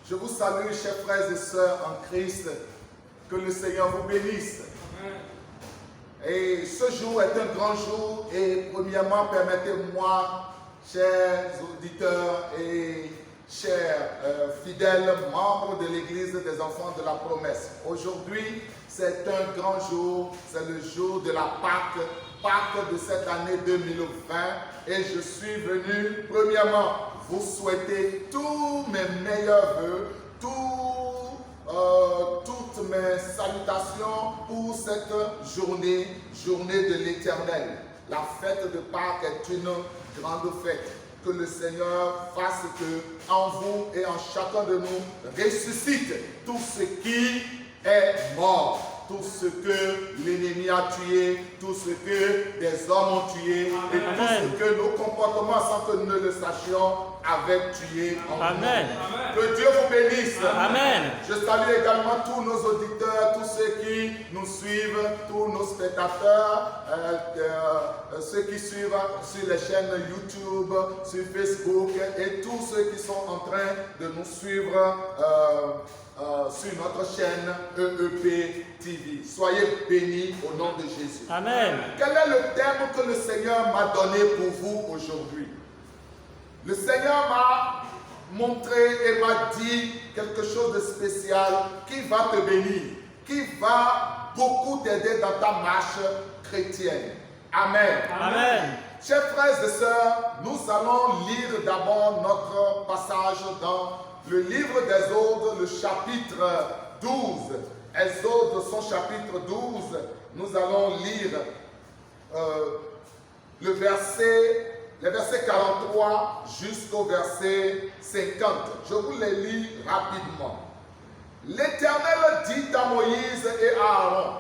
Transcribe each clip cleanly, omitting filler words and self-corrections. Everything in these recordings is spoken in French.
Je vous salue, chers frères et sœurs en Christ. Que le Seigneur vous bénisse. Amen. Et ce jour est un grand jour. Et premièrement, permettez-moi, chers auditeurs et chers fidèles membres de l'Église des enfants de la promesse. Aujourd'hui, c'est un grand jour. C'est le jour de la Pâque de cette année 2020. Et je suis venu, premièrement, vous souhaiter tous mes meilleurs vœux, toutes mes salutations pour cette journée de l'Éternel. La fête de Pâques est une grande fête. Que le Seigneur fasse que en vous et en chacun de nous ressuscite tout ce qui est mort. Tout ce que l'ennemi a tué, tout ce que des hommes ont tué, Amen. Et tout ce que nos comportements, sans que nous ne le sachions, avaient tué en Amen. nous. Que Dieu vous bénisse. Amen. Je salue également tous nos auditeurs, tous ceux qui nous suivent, tous nos spectateurs, ceux qui suivent sur les chaînes YouTube, sur Facebook et tous ceux qui sont en train de nous suivre sur notre chaîne EEP TV. Soyez bénis au nom de Jésus. Amen. Quel est le thème que le Seigneur m'a donné pour vous aujourd'hui? Le Seigneur m'a montré et m'a dit quelque chose de spécial qui va te bénir, qui va beaucoup t'aider dans ta marche chrétienne. Amen. Amen. Chers frères et sœurs, nous allons lire d'abord notre passage dans le livre d'Exode, le chapitre 12. Exode, son chapitre 12, nous allons lire les versets 43 jusqu'au verset 50. Je vous les lis rapidement. L'Éternel dit à Moïse et à Aaron,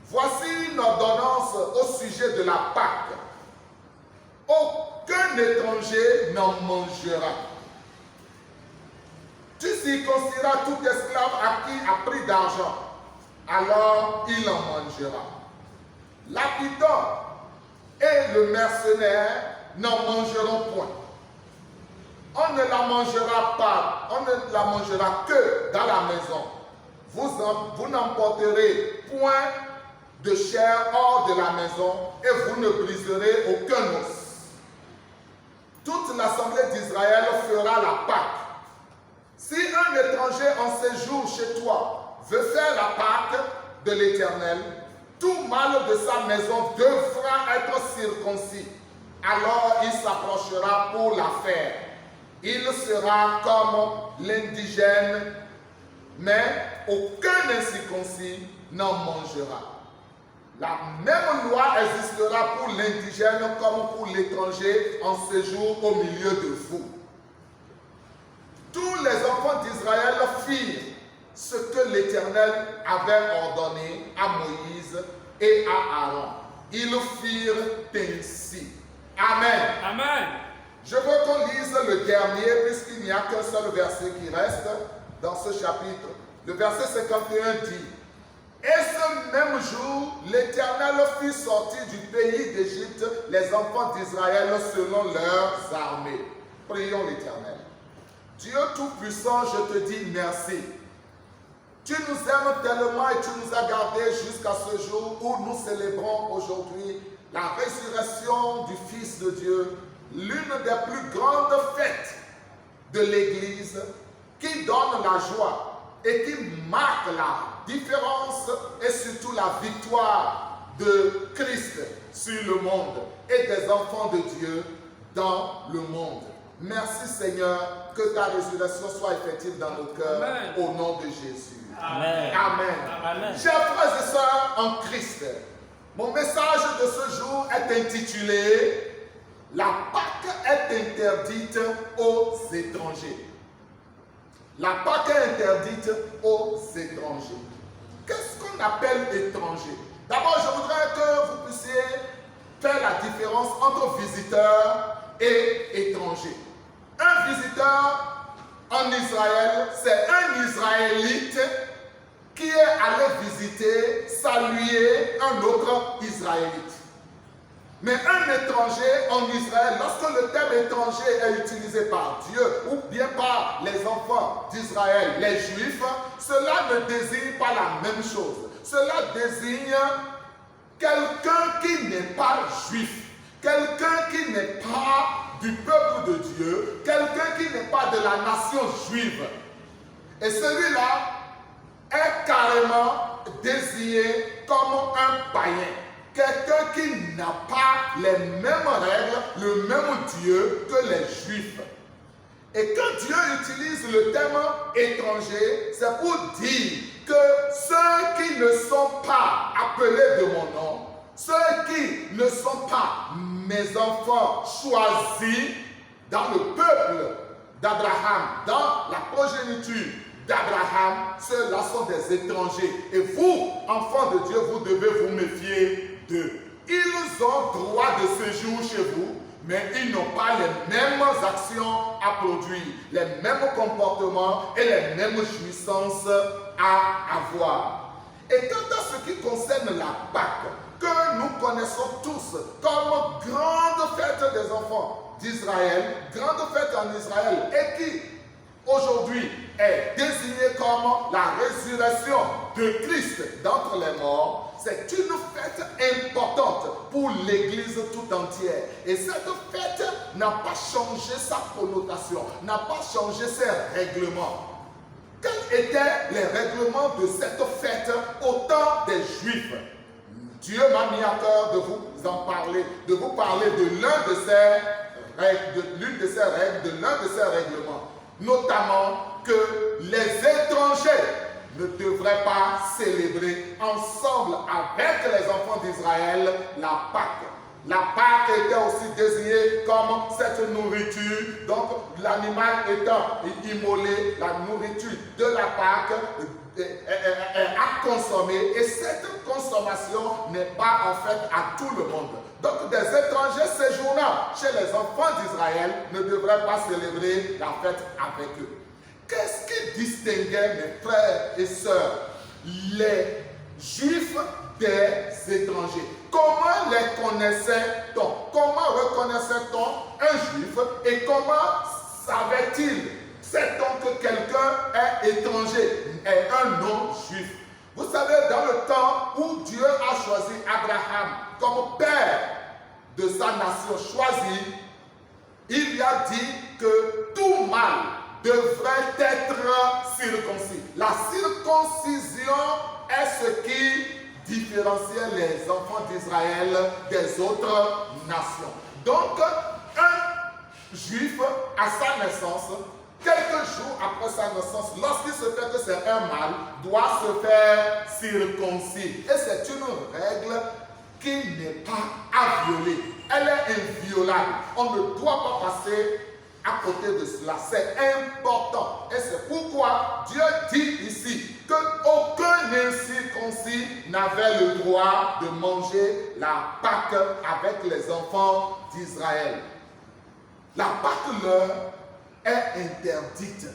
voici une ordonnance au sujet de la Pâque. Aucun étranger n'en mangera. Tu circonciras tout esclave à qui a pris d'argent, alors il en mangera. L'habitant et le mercenaire n'en mangeront point. On ne la mangera pas, on ne la mangera que dans la maison. Vous n'emporterez point de chair hors de la maison et vous ne briserez aucun os. Toute l'assemblée d'Israël fera la Pâque. Si un étranger en séjour chez toi veut faire la Pâque de l'Éternel, tout mâle de sa maison devra être circoncis. Alors il s'approchera pour la faire. Il sera comme l'indigène, mais aucun incirconcis n'en mangera. La même loi existera pour l'indigène comme pour l'étranger en séjour au milieu de vous. Tous les enfants d'Israël firent ce que l'Éternel avait ordonné à Moïse et à Aaron. Ils firent ainsi. Amen. Amen. Je veux qu'on lise le dernier puisqu'il n'y a qu'un seul verset qui reste dans ce chapitre. Le verset 51 dit: et ce même jour, l'Éternel fit sortir du pays d'Égypte les enfants d'Israël selon leurs armées. Prions l'Éternel. Dieu Tout-Puissant, je te dis merci. Tu nous aimes tellement et tu nous as gardés jusqu'à ce jour où nous célébrons aujourd'hui la résurrection du Fils de Dieu, l'une des plus grandes fêtes de l'Église qui donne la joie et qui marque la différence et surtout la victoire de Christ sur le monde et des enfants de Dieu dans le monde. Merci Seigneur, que ta résurrection soit effective dans nos cœurs. Amen. Au nom de Jésus. Amen. Amen. Amen. Chers frères et sœurs en Christ, mon message de ce jour est intitulé « La Pâque est interdite aux étrangers ». La Pâque est interdite aux étrangers. Qu'est-ce qu'on appelle étranger? D'abord, je voudrais que vous puissiez faire la différence entre visiteur et étranger. Un visiteur en Israël, c'est un Israélite qui est allé visiter, saluer un autre Israélite. Mais un étranger en Israël, lorsque le terme étranger est utilisé par Dieu ou bien par les enfants d'Israël, les Juifs, cela ne désigne pas la même chose. Cela désigne quelqu'un qui n'est pas juif, quelqu'un qui n'est pas du peuple de Dieu, quelqu'un qui n'est pas de la nation juive. Et celui-là est carrément désigné comme un païen. Quelqu'un qui n'a pas les mêmes règles, le même Dieu que les Juifs. Et quand Dieu utilise le terme étranger, c'est pour dire que ceux qui ne sont pas appelés de mon nom, ceux qui ne sont pas mes enfants choisis dans le peuple d'Abraham, dans la progéniture d'Abraham, ceux-là sont des étrangers. Et vous, enfants de Dieu, vous devez vous méfier d'eux. Ils ont droit de séjour chez vous, mais ils n'ont pas les mêmes actions à produire, les mêmes comportements et les mêmes jouissances à avoir. Et quant à ce qui concerne la Pâque, que nous connaissons tous comme grande fête des enfants d'Israël, grande fête en Israël, et qui aujourd'hui est désignée comme la résurrection de Christ d'entre les morts, c'est une fête importante pour l'Église tout entière. Et cette fête n'a pas changé sa connotation, n'a pas changé ses règlements. Quels étaient les règlements de cette fête au temps des Juifs? Dieu m'a mis à cœur de vous en parler, de vous parler de l'une de ces règles, de l'un de ces règlements. Notamment que les étrangers ne devraient pas célébrer ensemble avec les enfants d'Israël la Pâque. La Pâque était aussi désignée comme cette nourriture, donc l'animal étant immolé, la nourriture de la Pâque à consommer, et cette consommation n'est pas en fait à tout le monde. Donc des étrangers séjournant chez les enfants d'Israël ne devraient pas célébrer la fête avec eux. Qu'est-ce qui distinguait mes frères et sœurs, les Juifs des étrangers? Comment les connaissait-on? Comment reconnaissait-on un Juif et comment savait-il, sait-on que quelqu'un est étranger, est un non-Juif? Vous savez, dans le temps où Dieu a choisi Abraham comme père de sa nation choisie, il lui a dit que tout mâle devrait être circoncis. La circoncision est ce qui différenciait les enfants d'Israël des autres nations. Donc, un juif à sa naissance, quelques jours après sa naissance, lorsqu'il se fait que c'est un mâle, doit se faire circoncis. Et c'est une règle qui n'est pas à violer. Elle est inviolable. On ne doit pas passer à côté de cela. C'est important. Et c'est pourquoi Dieu dit ici qu'aucun incirconcis n'avait le droit de manger la Pâque avec les enfants d'Israël. La Pâque leur est interdite.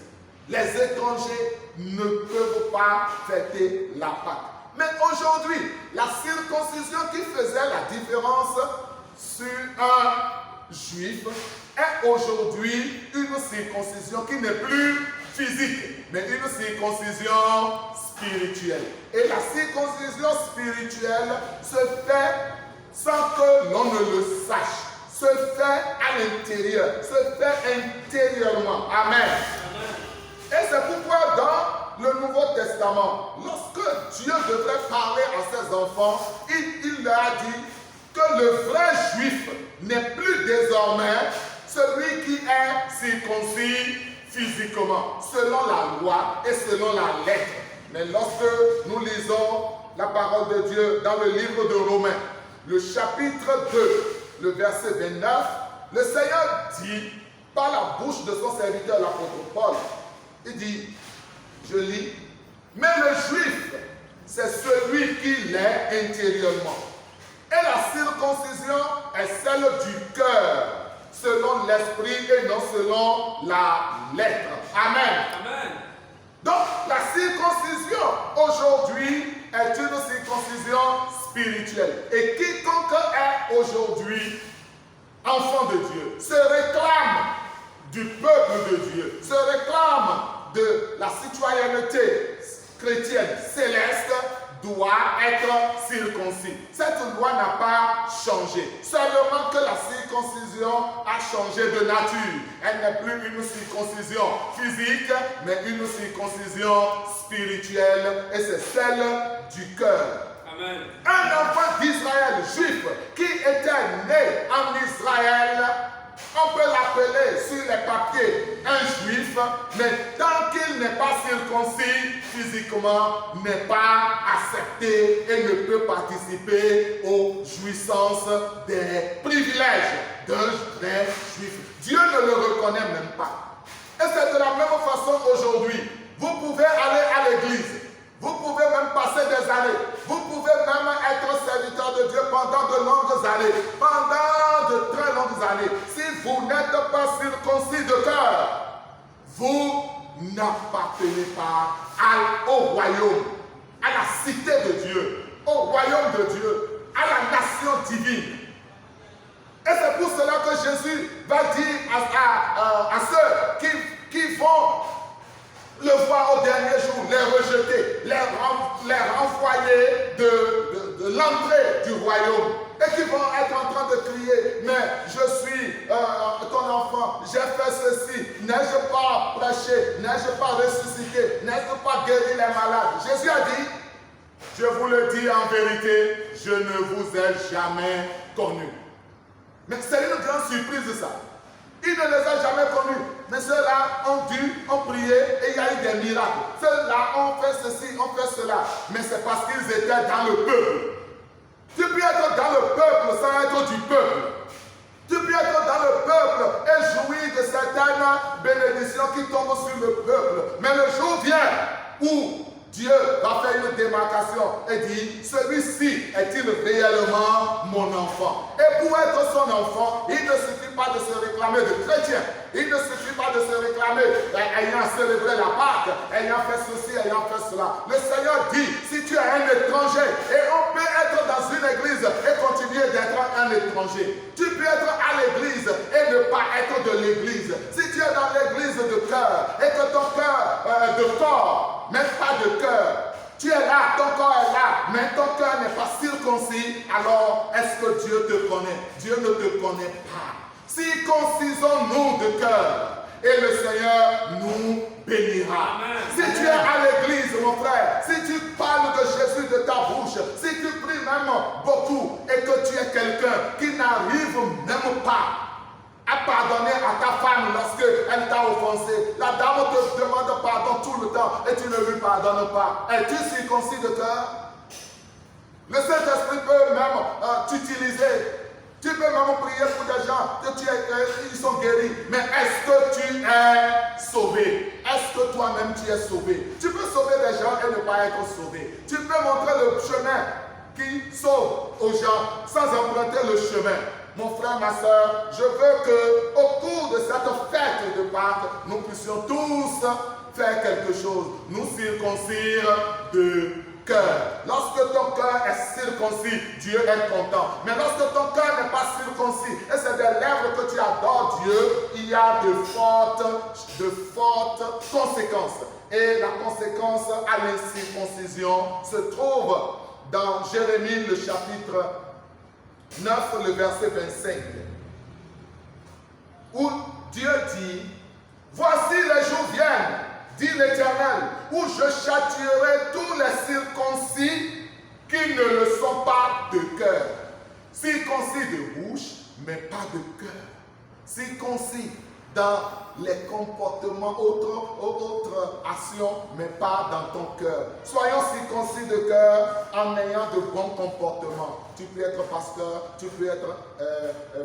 Les étrangers ne peuvent pas fêter la Pâque. Mais aujourd'hui, la circoncision qui faisait la différence sur un juif est aujourd'hui une circoncision qui n'est plus physique, mais une circoncision spirituelle. Et la circoncision spirituelle se fait sans que l'on ne le sache, se fait à l'intérieur, se fait intérieurement. Amen. Et c'est pourquoi dans le Nouveau Testament, lorsque Dieu devrait parler à ses enfants, il leur a dit que le vrai juif n'est plus désormais celui qui est circoncis physiquement, selon la loi et selon la lettre. Mais lorsque nous lisons la parole de Dieu dans le livre de Romains, le chapitre 2, le verset 29, le Seigneur dit par la bouche de son serviteur l'apôtre Paul, il dit, je lis, mais le juif, c'est celui qui l'est intérieurement. Et la circoncision est celle du cœur, selon l'esprit et non selon la lettre. Amen. Amen. Donc la circoncision aujourd'hui est une circoncision spirituel. Et quiconque est aujourd'hui enfant de Dieu se réclame du peuple de Dieu, se réclame de la citoyenneté chrétienne céleste, doit être circoncis. Cette loi n'a pas changé. Seulement que la circoncision a changé de nature. Elle n'est plus une circoncision physique, mais une circoncision spirituelle. Et c'est celle du cœur. Amen. Un enfant d'Israël juif qui était né en Israël, on peut l'appeler sur les papiers un juif, mais tant qu'il n'est pas circoncis physiquement, n'est pas accepté et ne peut participer aux jouissances des privilèges d'un vrai juif. Dieu ne le reconnaît même pas. Et c'est de la même façon aujourd'hui. Vous pouvez aller à l'église. Vous pouvez même passer des années. Vous pouvez même être serviteur de Dieu pendant de longues années. Pendant de très longues années. Si vous n'êtes pas circoncis de cœur, vous n'appartenez pas au royaume, à la cité de Dieu, au royaume de Dieu, à la nation divine. Et c'est pour cela que Jésus va dire à ceux qui vont le voir au dernier jour, les rejeter, les renvoyer de l'entrée du royaume. Et qui vont être en train de crier, mais je suis ton enfant, j'ai fait ceci, n'ai-je pas prêché, n'ai-je pas ressuscité, n'ai-je pas guéri les malades. Jésus a dit, je vous le dis en vérité, je ne vous ai jamais connu. Mais c'est une grande surprise ça. Il ne les a jamais connus. Mais ceux-là ont prié et il y a eu des miracles. Ceux-là ont fait ceci, ont fait cela. Mais c'est parce qu'ils étaient dans le peuple. Tu peux être dans le peuple sans être du peuple. Tu peux être dans le peuple et jouir de certaines bénédictions qui tombent sur le peuple. Mais le jour vient où Dieu va faire une démarcation et dit, celui-ci est-il réellement mon enfant? Et pour être son enfant, il ne suffit pas de se réclamer de chrétien. Il ne suffit pas de se réclamer ayant célébré la Pâque, ayant fait ceci, ayant fait cela. Le Seigneur dit, si tu es un étranger, et on peut être dans une église et continuer d'être un étranger. Tu peux être à l'église et ne pas être de l'église. Si tu es dans l'église de cœur et que ton cœur de corps, même pas de cœur, tu es là, ton corps est là, mais ton cœur n'est pas circoncis, alors est-ce que Dieu te connaît? Dieu ne te connaît pas. Circoncisons-nous de cœur et le Seigneur nous bénira. Amen. Si tu es à l'église, mon frère, si tu parles de Jésus de ta bouche, si tu pries même beaucoup et que tu es quelqu'un qui n'arrive même pas à pardonner à ta femme lorsqu'elle t'a offensé, la dame te demande pardon tout le temps et tu ne lui pardonnes pas. Es-tu circoncis de cœur? Le Saint-Esprit peut même t'utiliser. Tu peux même prier pour des gens que ils sont guéris. Mais est-ce que tu es sauvé? Est-ce que toi-même tu es sauvé? Tu peux sauver des gens et ne pas être sauvé. Tu peux montrer le chemin qui sauve aux gens sans emprunter le chemin. Mon frère, ma soeur, je veux qu'au cours de cette fête de Pâques, nous puissions tous faire quelque chose. Nous circoncire de cœur. Lorsque ton cœur est circoncis, Dieu est content. Mais lorsque ton cœur n'est pas circoncis et c'est des lèvres que tu adores Dieu, il y a de fortes conséquences. Et la conséquence à l'incirconcision se trouve dans Jérémie le chapitre 9, le verset 25, où Dieu dit, voici les jours viennent, dit l'Éternel, où je châtierai tous les circoncis qui ne le sont pas de cœur. Circoncis de bouche, mais pas de cœur. Circoncis dans les comportements, autres actions, mais pas dans ton cœur. Soyons circoncis de cœur en ayant de bons comportements. Tu peux être pasteur, tu peux être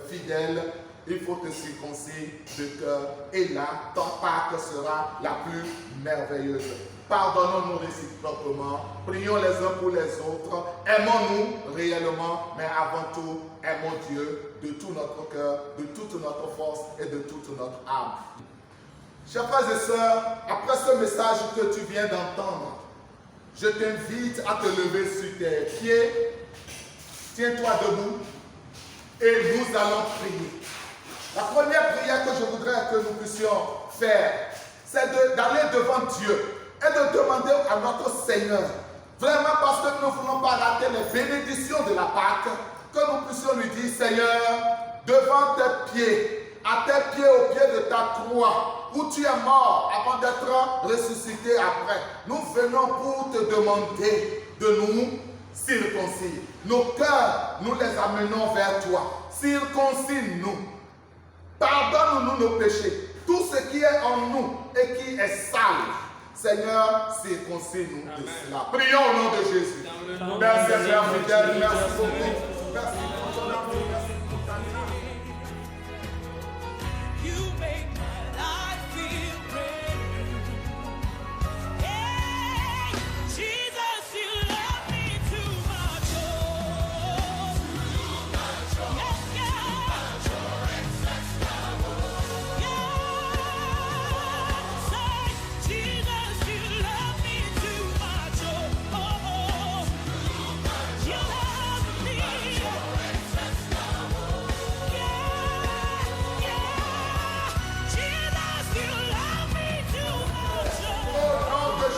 fidèle. Il faut te circoncire de cœur. Et là, ton Pâque sera la plus merveilleuse. Pardonnons-nous réciproquement. Prions les uns pour les autres. Aimons-nous réellement, mais avant tout, aimons Dieu de tout notre cœur, de toute notre force et de toute notre âme. Chers frères et sœurs, après ce message que tu viens d'entendre, je t'invite à te lever sur tes pieds Tiens-toi debout et nous allons prier. La première prière que je voudrais que nous puissions faire, c'est d'aller devant Dieu et de demander à notre Seigneur, vraiment parce que nous ne voulons pas rater les bénédictions de la Pâque, que nous puissions lui dire, Seigneur, devant tes pieds, à tes pieds, au pied de ta croix, où tu es mort avant d'être ressuscité après, nous venons pour te demander de nous circoncire. Nos cœurs, nous les amenons vers toi. Circoncile-nous. Pardonne-nous nos péchés. Tout ce qui est en nous et qui est sale, Seigneur, circoncile-nous de cela. Prions au nom de Jésus. Merci, Père fidèle. Merci beaucoup. Merci pour ton amour. Merci pour ta grâce. You make my life feel brand new. Hey, Jesus, you love me too much. Oh, yeah, yeah. Yeah. Say, Jesus, you love me too much. Oh, oh, oh. You love me.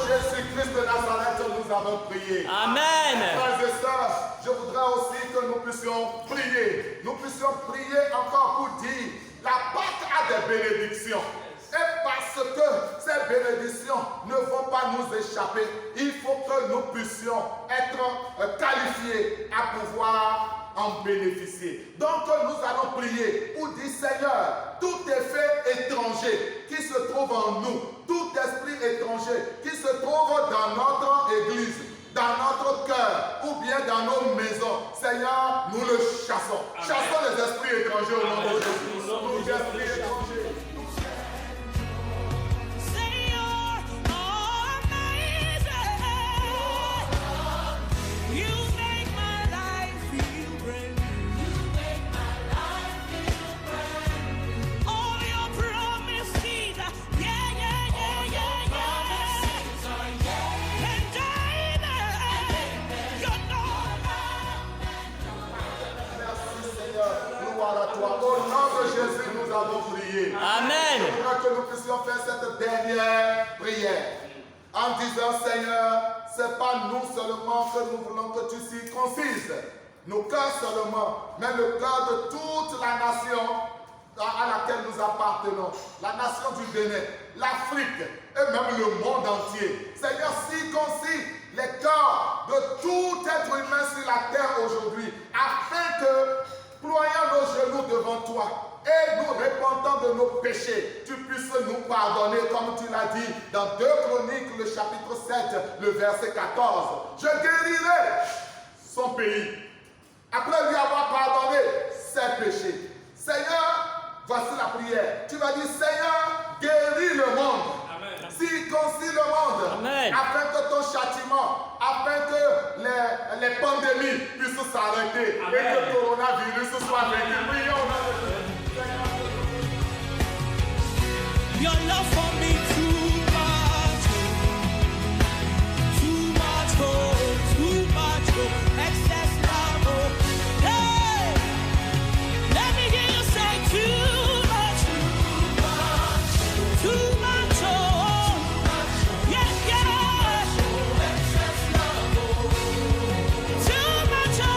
Jésus-Christ de Nazareth, nous avons prié. Amen. Frères et sœurs, je voudrais aussi que nous puissions prier. Nous puissions prier encore pour dire, la Pâque a des bénédictions. Et parce que ces bénédictions ne vont pas nous échapper, il faut que nous puissions être qualifiés à pouvoir en bénéficier. Donc nous allons prier pour dire, Seigneur, tout effet étranger qui se trouve en nous, tout esprit étranger qui se trouve dans notre église, dans notre cœur ou bien dans nos maisons, Seigneur, nous le chassons. Amen. Chassons les esprits étrangers au nom de Jésus. Tous les esprits étrangers. Au nom de Jésus, nous avons prié. Amen. Je voudrais que nous puissions faire cette dernière prière en disant, Seigneur, ce n'est pas nous seulement que nous voulons que tu circoncises nos cœurs seulement, mais le cœur de toute la nation à laquelle nous appartenons, la nation du Bénin, l'Afrique et même le monde entier. Seigneur, circoncis les cœurs de tout être humain sur la terre aujourd'hui, afin que, ployant nos genoux devant toi et nous repentant de nos péchés, tu puisses nous pardonner comme tu l'as dit dans 2 Chroniques, le chapitre 7, le verset 14. Je guérirai son pays après lui avoir pardonné ses péchés. Seigneur, voici la prière. Tu vas dire, Seigneur, guéris le monde. Circoncis le monde. Amen. Afin que ton châtiment, afin que les pandémies puissent s'arrêter et que le coronavirus soit vaincu. Prions au nom de Jésus. Your love for me too much, excess love, oh. Hey, let me hear you say too much, oh. Yeah, yeah. Excess love, oh. Too much, oh.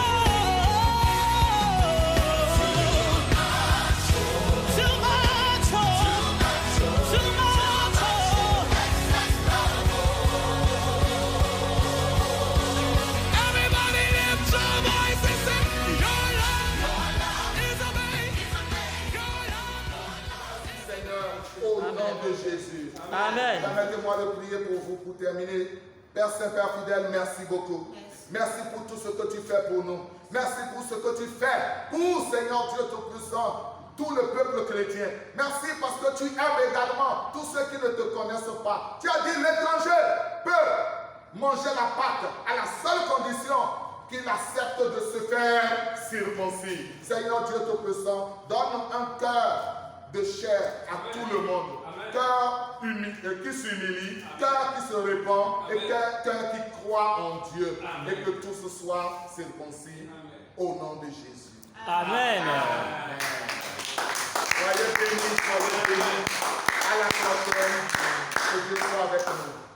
Too much, oh. Too much. Au nom de Jésus. Amen. Permettez-moi de prier pour vous pour terminer. Père Saint-Père fidèle, merci beaucoup. Merci pour tout ce que tu fais pour nous. Merci pour ce que tu fais pour, Seigneur Dieu Tout-Puissant, tout le peuple chrétien. Merci parce que tu aimes également tous ceux qui ne te connaissent pas. Tu as dit l'étranger peut manger la Pâque à la seule condition qu'il accepte de se faire circoncis. Seigneur Dieu Tout-Puissant, donne-nous un cœur de chair à tout le monde. Cœur qui s'humilie, cœur qui se répand et cœur qui croit en Dieu. Et que tous soient circoncis au nom de Jésus. Amen. Amen. Soyez bénis, soyez bénis. À la prochaine. Que Dieu soit avec nous.